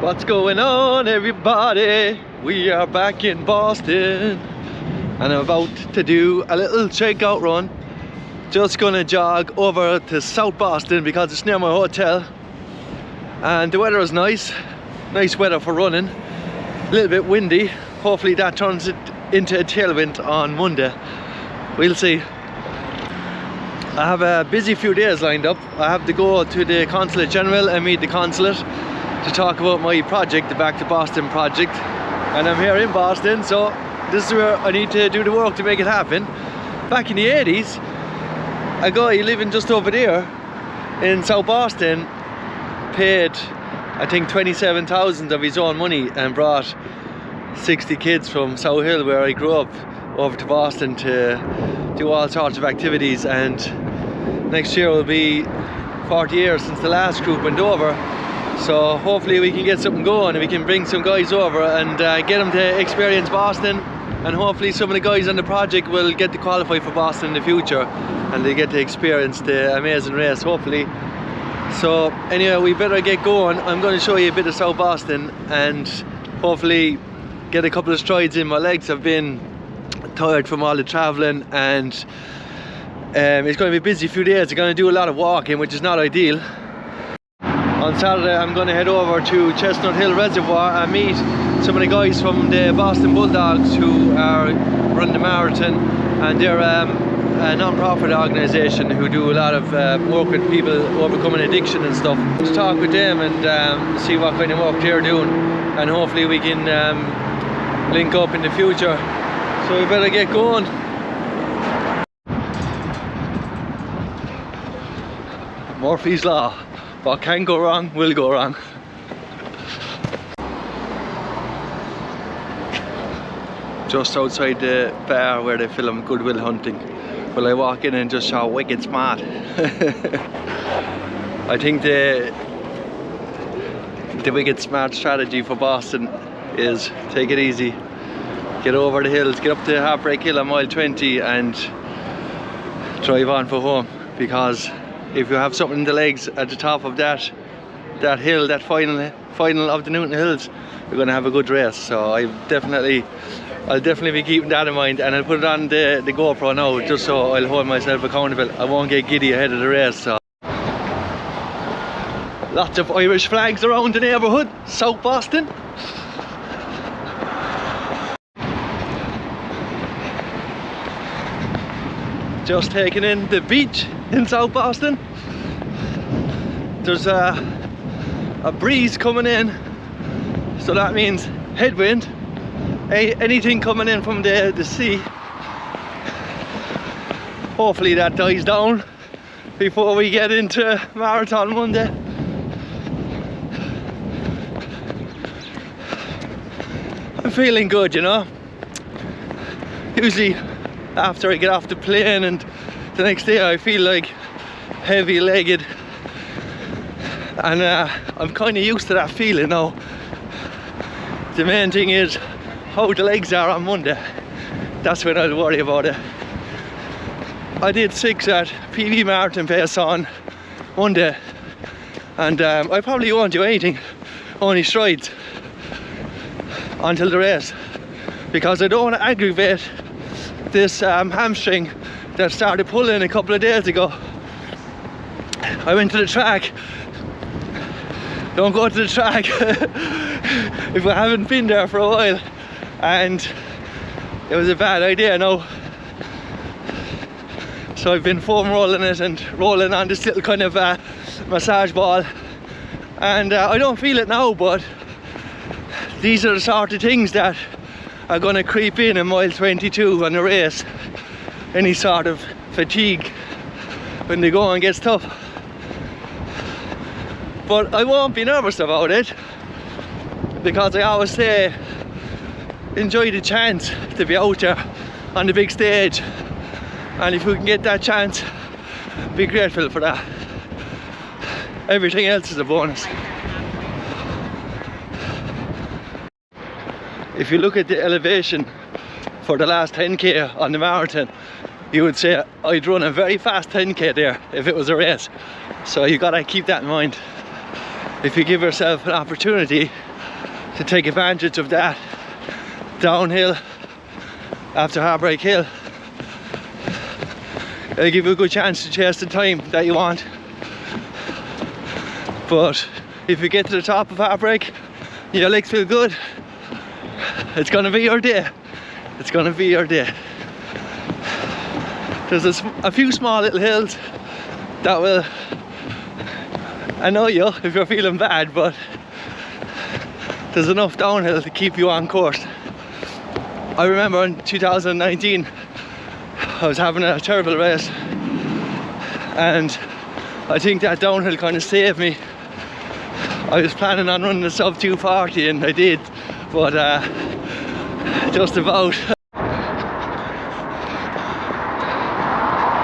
What's going on, everybody? We are back in Boston and I'm about to do a little checkout run. Just gonna jog over to South Boston because it's near my hotel and the weather is nice weather for running. A little bit windy. Hopefully that turns it into a tailwind on Monday. We'll see. I have a busy few days lined up. I have to go to the Consulate General and meet the consulate to talk about my project, the Back to Boston project. And I'm here in Boston, so this is where I need to do the work to make it happen. Back in the 80s, a guy living just over there in South Boston paid, I think, 27,000 of his own money and brought 60 kids from South Hill, where I grew up, over to Boston to do all sorts of activities. And next year will be 40 years since the last group went over. So hopefully we can get something going and we can bring some guys over and get them to experience Boston, and hopefully some of the guys on the project will get to qualify for Boston in the future and they get to experience the amazing race, hopefully. So anyway, we better get going. I'm going to show you a bit of South Boston and hopefully get a couple of strides in. My legs have been tired from all the travelling, and it's going to be a busy few days. I'm going to do a lot of walking, which is not ideal. On Saturday I'm going to head over to Chestnut Hill Reservoir and meet some of the guys from the Boston Bulldogs who are run the marathon, and they're a non-profit organisation who do a lot of work with people overcoming addiction and stuff. To talk with them and see what kind of work they're doing, and hopefully we can link up in the future. So we better get going. Murphy's Law. What can go wrong will go wrong. Just outside the bar where they film Good Will Hunting. Well, I walk in and just saw wicked smart. I think the wicked smart strategy for Boston is take it easy. Get over the hills, get up to Heartbreak Hill on mile 20 and drive on for home, because if you have something in the legs at the top of that hill, that final of the Newton Hills, you're going to have a good race. So I'll definitely be keeping that in mind, and I'll put it on the GoPro now just so I'll hold myself accountable. I won't get giddy ahead of the race. So lots of Irish flags around the neighbourhood, South Boston. Just taking in the beach in South Boston. There's a breeze coming in, so that means headwind. Anything coming in from the sea, hopefully that dies down before we get into Marathon Monday. I'm feeling good, you know. Usually after I get off the plane and the next day I feel like heavy-legged, and I'm kind of used to that feeling now. The main thing is how the legs are on Monday. That's when I'll worry about it. I did 6 at PB marathon pace on Monday, and I probably won't do anything, only strides until the race, because I don't want to aggravate this hamstring that started pulling a couple of days ago. I went to the track. Don't go to the track if I haven't been there for a while, and it was a bad idea now. So I've been foam rolling it and rolling on this little kind of massage ball, and I don't feel it now, but these are the sort of things that are going to creep in mile 22 on the race. Any sort of fatigue when the going gets tough. But I won't be nervous about it, because I always say enjoy the chance to be out there on the big stage, and if you can get that chance, be grateful for that. Everything else is a bonus. If you look at the elevation for the last 10k on the marathon, you would say I'd run a very fast 10k there if it was a race. So you gotta keep that in mind. if you give yourself an opportunity to take advantage of that downhill after Heartbreak Hill, it'll give you a good chance to chase the time that you want. But if you get to the top of Heartbreak, your legs feel good, it's gonna be your day. It's gonna be your day. There's a few small little hills that will annoy you if you're feeling bad, but there's enough downhill to keep you on course. I remember in 2019 I was having a terrible race, and I think that downhill kind of saved me. I was planning on running a sub 240 and I did, but just about.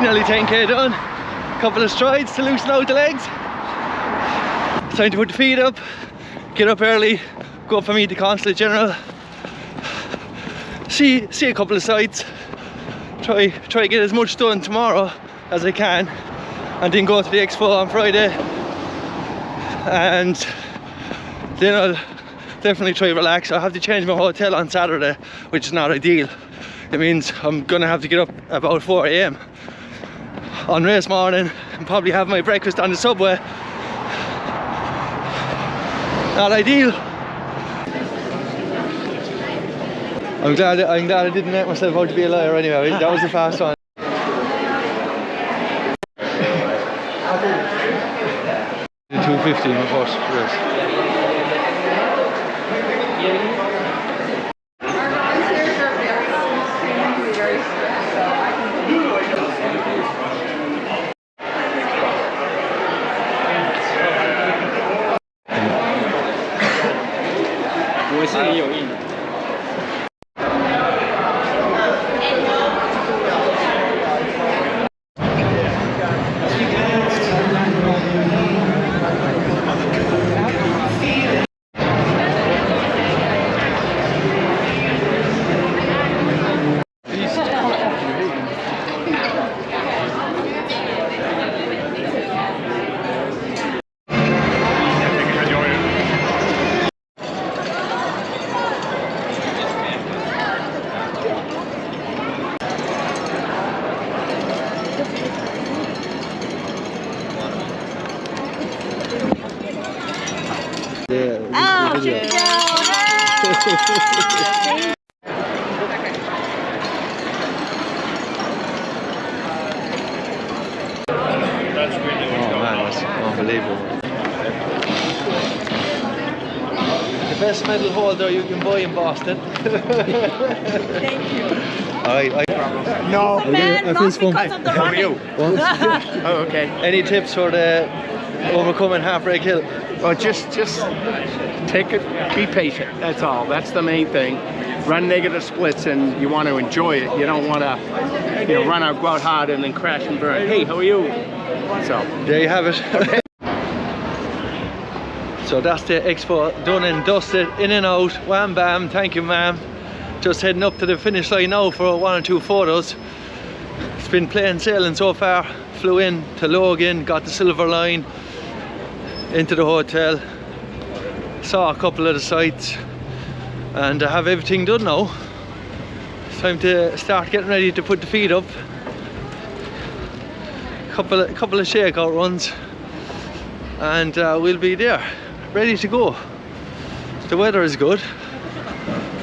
Nearly 10k done, couple of strides to loosen out the legs. It's time to put the feet up, get up early, go for meet the Consulate General, see a couple of sites, try to get as much done tomorrow as I can, and then go to the Expo on Friday, and then I'll definitely try to relax. I have to change my hotel on Saturday, which is not ideal. It means I'm gonna have to get up about 4 AM on race morning and probably have my breakfast on the subway. Not ideal. I'm glad I didn't make myself out to be a liar anyway. That was the fast one. 250 my first race. The best medal holder you can buy in Boston. Thank you. No. Man, not because of the How are you? Oh, okay. Any tips for the overcoming Heartbreak Hill? Well, just take it, be patient, that's all. That's the main thing. Run negative splits and you want to enjoy it. You don't want to, run out, go out hard and then crash and burn. Hey, how are you? So. There you have it. Okay. So that's the Expo done and dusted, in and out, wham bam, thank you ma'am. Just heading up to the finish line now for 1 or 2 photos. It's been plain sailing so far. Flew in to Logan, got the silver line, into the hotel, saw a couple of the sites, and I have everything done now. It's time to start getting ready to put the feet up. Couple of shakeout runs, and we'll be there, ready to go. The weather is good.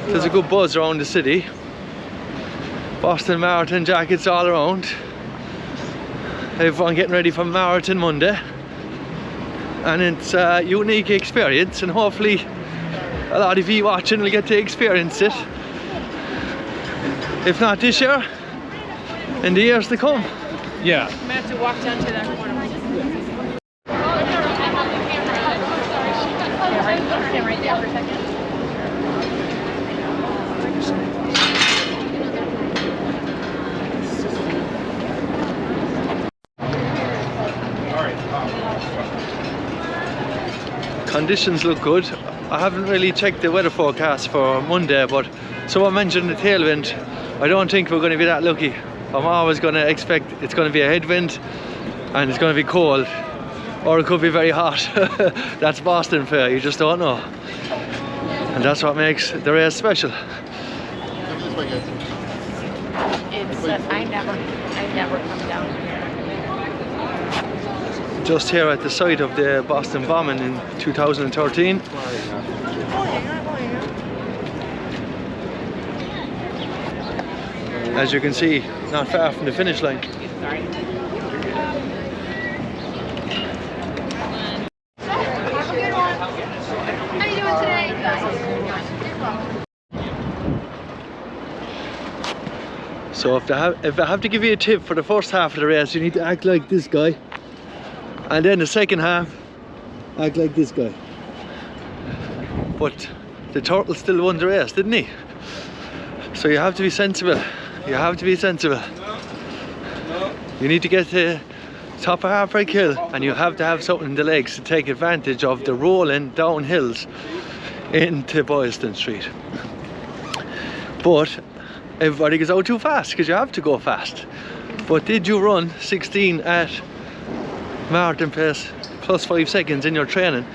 There's a good buzz around the city. Boston Marathon jackets all around. Everyone getting ready for Marathon Monday. And it's a unique experience, and hopefully a lot of you watching will get to experience it. If not this year, in the years to come. Yeah. I'm going to have to walk down to that corner. Right there for a second. Conditions look good. I haven't really checked the weather forecast for Monday, but someone mentioned the tailwind. I don't think we're going to be that lucky. I'm always going to expect it's going to be a headwind and it's going to be cold. or it could be very hot. That's Boston Fair, you just don't know. And that's what makes the race special. It's I never come down here. Just here at the site of the Boston bombing in 2013. As you can see, not far from the finish line. So if I have to give you a tip for the first half of the race, you need to act like this guy, and then the second half, act like this guy. But the turtle still won the race, didn't he? So you have to be sensible. You have to be sensible. You need to get to top of Heartbreak Hill, and you have to have something in the legs to take advantage of the rolling down hills into Boylston Street. But everybody goes out too fast because you have to go fast. But did you run 16 at marathon pace plus 5 seconds in your training?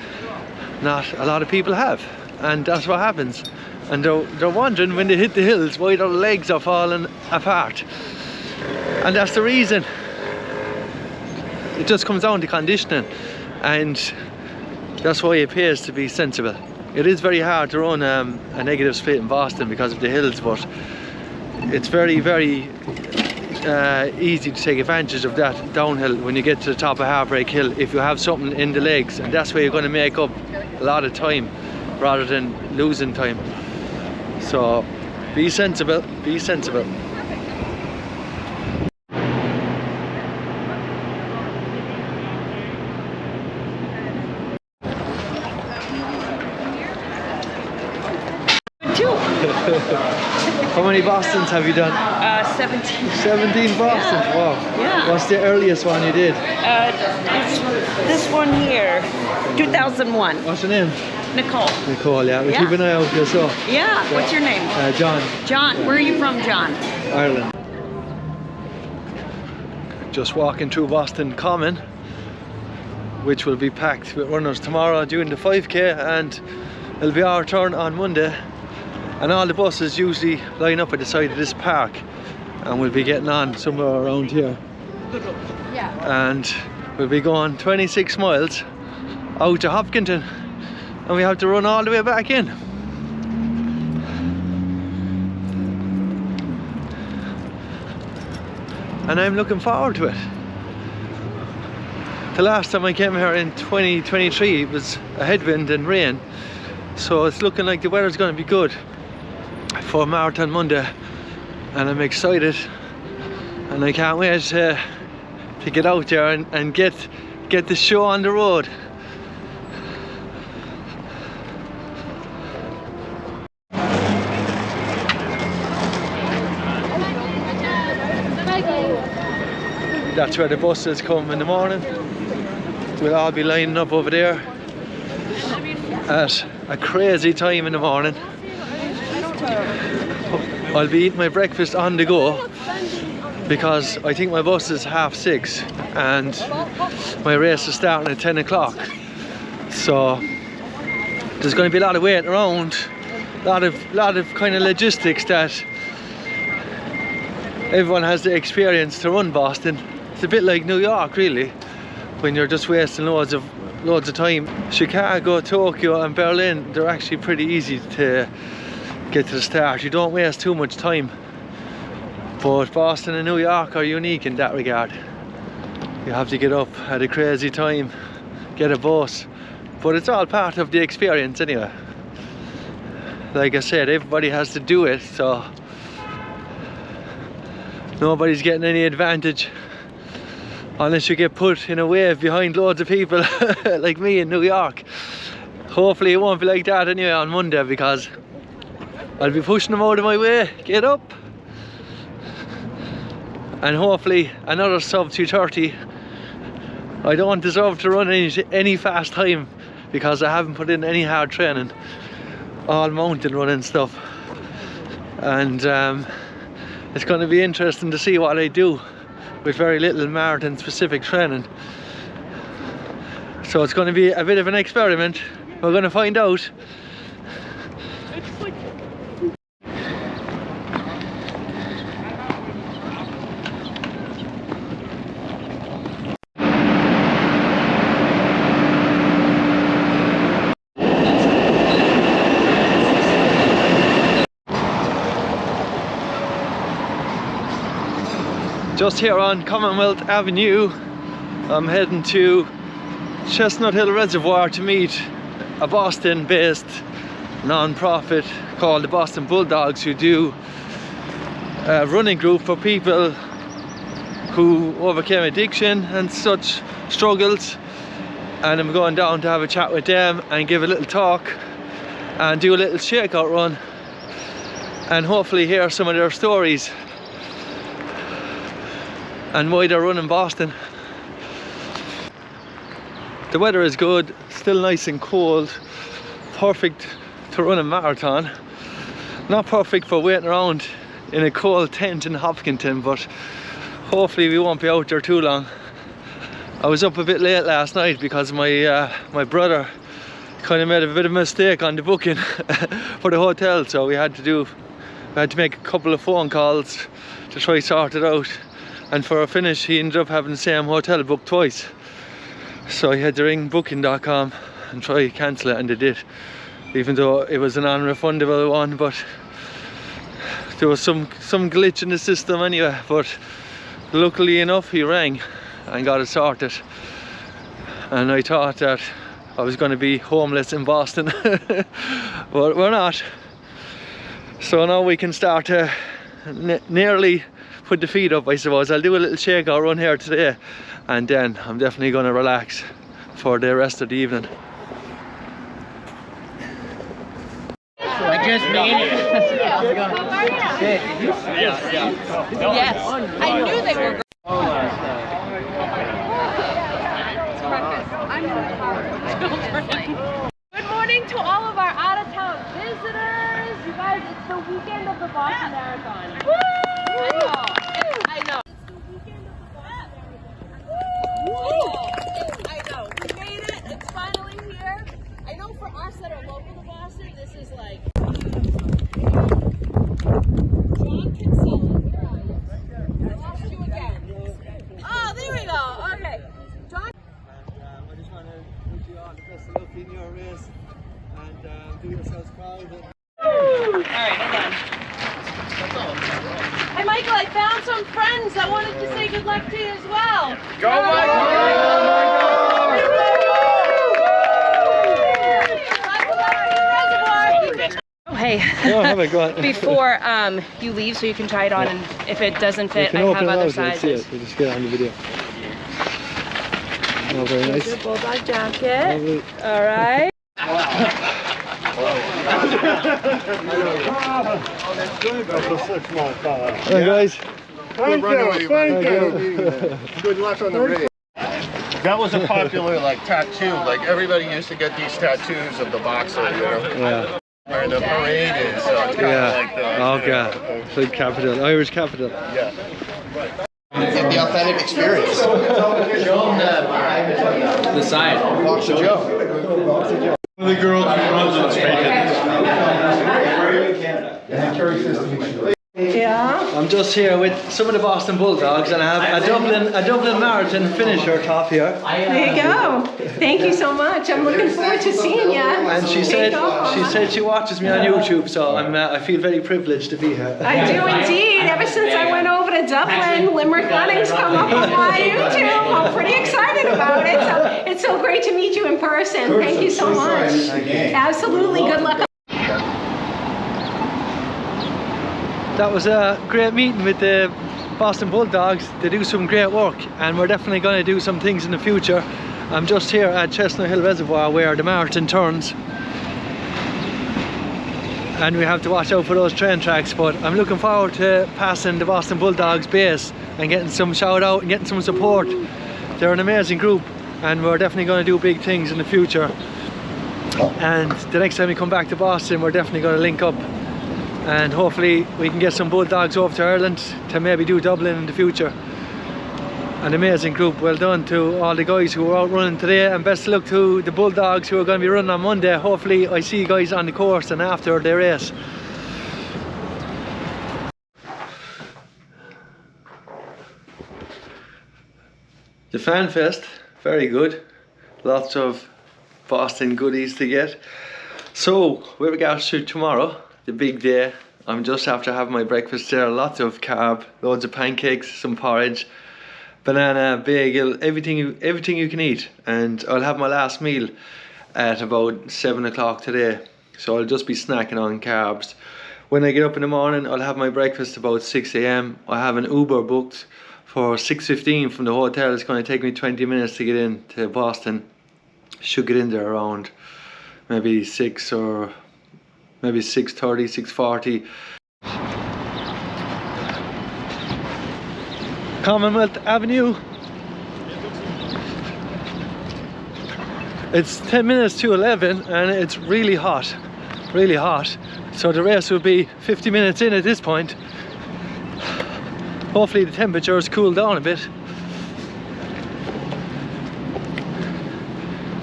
Not a lot of people have, and that's what happens. And they're wondering when they hit the hills why their legs are falling apart. And that's the reason. It just comes down to conditioning, and that's why it pays to be sensible. It is very hard to run a negative split in Boston because of the hills, but it's very, very easy to take advantage of that downhill when you get to the top of Heartbreak Hill if you have something in the legs, and that's where you're going to make up a lot of time rather than losing time. So be sensible, be sensible. How many Bostons have you done? 17. 17 Bostons, Yeah. wow. Yeah. What's the earliest one you did? It's this one here, 2001. What's your name? Nicole. Nicole, yeah. We'll Yeah. keep an eye out for yourself. Yeah. What's your name? John, John. Where are you from, John? Ireland. Just walking through Boston Common, which will be packed with runners tomorrow doing the 5k, and it'll be our turn on Monday. And all the buses usually line up at the side of this park, and we'll be getting on somewhere around here. And we'll be going 26 miles out to Hopkinton, and we have to run all the way back in. And I'm looking forward to it. The last time I came here in 2023 it was a headwind and rain, so it's looking like the weather's going to be good for Marathon Monday, and I'm excited, and I can't wait to get out there and get the show on the road. That's where the buses come in the morning. We'll all be lining up over there at a crazy time in the morning. I'll be eating my breakfast on the go because I think my bus is 6:30 and my race is starting at 10 o'clock. So there's going to be a lot of waiting around, a lot of kind of logistics that everyone has the experience to run Boston. It's a bit like New York really, when you're just wasting loads of time. Chicago, Tokyo and Berlin, they're actually pretty easy to get to the start. You don't waste too much time. But Boston and New York are unique in that regard. You have to get up at a crazy time, get a bus, but it's all part of the experience anyway. Like I said, everybody has to do it, so nobody's getting any advantage unless you get put in a wave behind loads of people like me in New York. Hopefully it won't be like that anyway on Monday, because I'll be pushing them out of my way. Get up. And hopefully another sub 2:30. I don't deserve to run any fast time because I haven't put in any hard training, all mountain running stuff. And it's going to be interesting to see what I do with very little marathon specific training. So it's going to be a bit of an experiment. We're going to find out. Just here on Commonwealth Avenue, I'm heading to Chestnut Hill Reservoir to meet a Boston-based non-profit called the Boston Bulldogs, who do a running group for people who overcame addiction and such struggles. And I'm going down to have a chat with them and give a little talk and do a little shakeout run and hopefully hear some of their stories and why they're running Boston. The weather is good, still nice and cold, perfect to run a marathon. Not perfect for waiting around in a cold tent in Hopkinton, but hopefully we won't be out there too long. I was up a bit late last night because my brother kind of made a bit of a mistake on the booking for the hotel, so we had to make a couple of phone calls to try sort it out. And for a finish, he ended up having the same hotel booked twice. So he had to ring booking.com and try to cancel it, and they did. Even though it was a non-refundable one, but there was some glitch in the system anyway. But luckily enough, he rang and got it sorted. And I thought that I was going to be homeless in Boston, but we're not. So now we can start to nearly put the feet up, I suppose. I'll do a little shakeout run here today, and then I'm definitely going to relax for the rest of the evening. I just made it. Yes, I knew they were. Good morning to all of our out-of-town visitors. You guys, it's the weekend of the Boston Marathon. Woo! I know. It's the weekend of the Boston Marathon. I know. We made it. It's finally here. I know for us that are local to Boston, this is like. John Kinsella, where are you? I lost you again. Oh, there we go. Okay. John. I just want to wish you all the best of luck in your race, and do yourselves proud. Alright, hold on. Hey Michael, I found some friends that wanted to say good luck to you as well. Go Michael! Oh hey, Oh, have it, go on. before you leave so you can try it on, and if it doesn't fit, I have other sizes. We'll just get it on the video. Oh, very nice. Your bulldog jacket. Alright. Hey guys. Thank you. Good luck on the race. That was a popular tattoo. Like everybody used to get these tattoos of the boxer, you know. Yeah. And the parade is kind of like the. Okay. Big capital, Irish capital. Yeah. The authentic experience. Show them the side. Boxer Joe. The girl who runs it Yeah. I'm just here with some of the Boston Bulldogs, and I have a Dublin Marathon finisher top here. There you go. Thank you so much. I'm looking forward to seeing you. And she said she watches me on YouTube, so I feel very privileged to be here. I do indeed. Ever since I went over to Dublin, Limericrunning's come up on my YouTube. I'm pretty excited about it. So it's so great to meet you in person. Thank you so much. Absolutely. Good luck. That was a great meeting with the Boston Bulldogs. They do some great work, and we're definitely going to do some things in the future. I'm just here at Chestnut Hill Reservoir where the marathon turns, and we have to watch out for those train tracks, but I'm looking forward to passing the Boston Bulldogs base and getting some shout out and getting some support. They're an amazing group, and we're definitely going to do big things in the future. And the next time we come back to Boston, we're definitely going to link up, and hopefully we can get some Bulldogs over to Ireland to maybe do Dublin in the future. an amazing group. Well done to all the guys who were out running today, and best of luck to the Bulldogs who are going to be running on Monday. Hopefully I see you guys on the course and after the race. The Fan Fest, very good. Lots of Boston goodies to get. So with regards to tomorrow, the big day, I'm just after having my breakfast there. Lots of carb, loads of pancakes, some porridge, banana, bagel, everything you can eat. And I'll have my last meal at about 7 o'clock today. So I'll just be snacking on carbs. When I get up in the morning, I'll have my breakfast about 6 AM. I have an Uber booked for 6:15 from the hotel. It's going to take me 20 minutes to get in to Boston. Should get in there around maybe 6 or maybe 6:30, 6:40. Commonwealth Avenue. It's 10 minutes to 11 and it's really hot, really hot. So the race will be 50 minutes in at this point. Hopefully the temperature's cooled down a bit.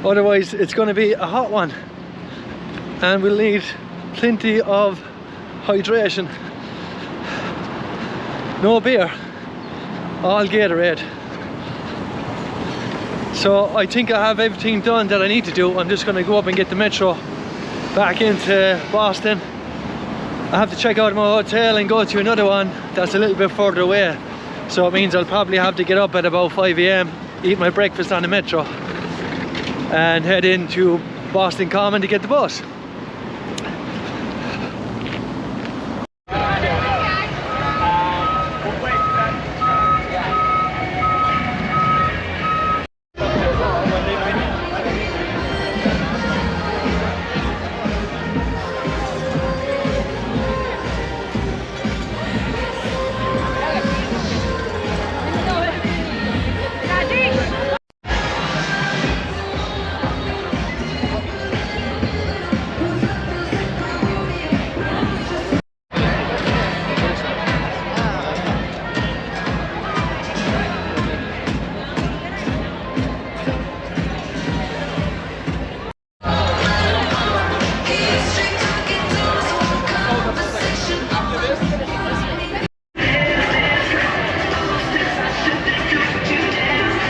Otherwise it's going to be a hot one and we'll need plenty of hydration. No beer, all Gatorade. So I think I have everything done that I need to do. I'm just going to go up and get the metro back into Boston. I have to check out my hotel and go to another one that's a little bit further away. So it means I'll probably have to get up at about 5 AM, eat my breakfast on the metro and head into Boston Common to get the bus.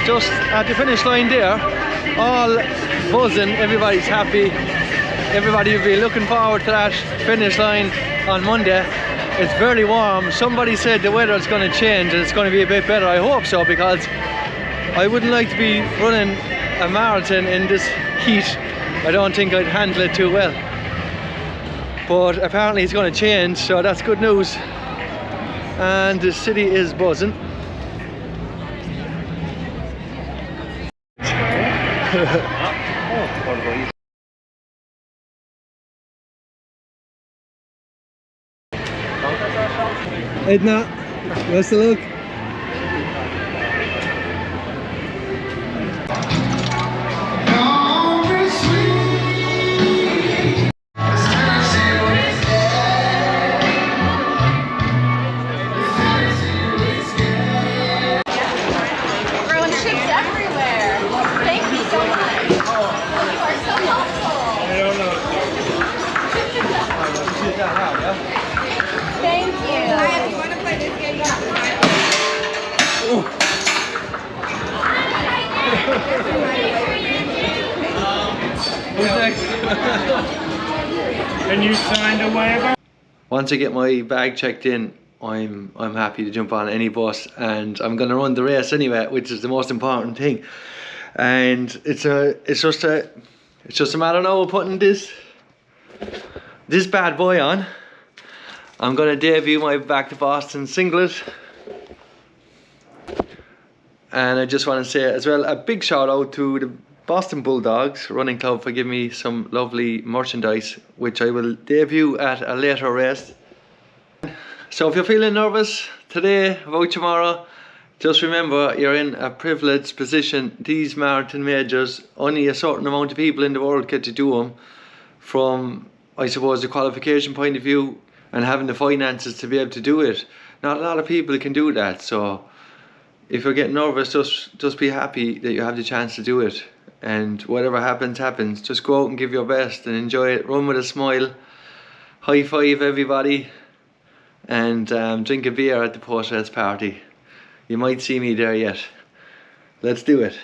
Just at the finish line there, all buzzing, everybody's happy, everybody will be looking forward to that finish line on Monday. It's very warm. Somebody said the weather is going to change and it's going to be a bit better. I hope so, because I wouldn't like to be running a marathon in this heat. I don't think I'd handle it too well. But apparently it's going to change, so that's good news. And the city is buzzing. Edna, best of luck. Thank you. You want to play this game? And you signed a waiver? Once I get my bag checked in, I'm happy to jump on any bus, and I'm gonna run the race anyway, which is the most important thing. And it's just a matter now of putting this bad boy on. I'm gonna debut my Back to Boston singlet. And I just want to say as well, a big shout out to the Boston Bulldogs running club for giving me some lovely merchandise, which I will debut at a later race. So if you're feeling nervous today about tomorrow, just remember you're in a privileged position. These marathon majors, only a certain amount of people in the world get to do them, from I suppose the qualification point of view and having the finances to be able to do it. Not a lot of people can do that, so if you're getting nervous, just be happy that you have the chance to do it. And whatever happens, happens. Just go out and give your best and enjoy it. Run with a smile. High five everybody. And drink a beer at the post-race party. You might see me there yet. Let's do it.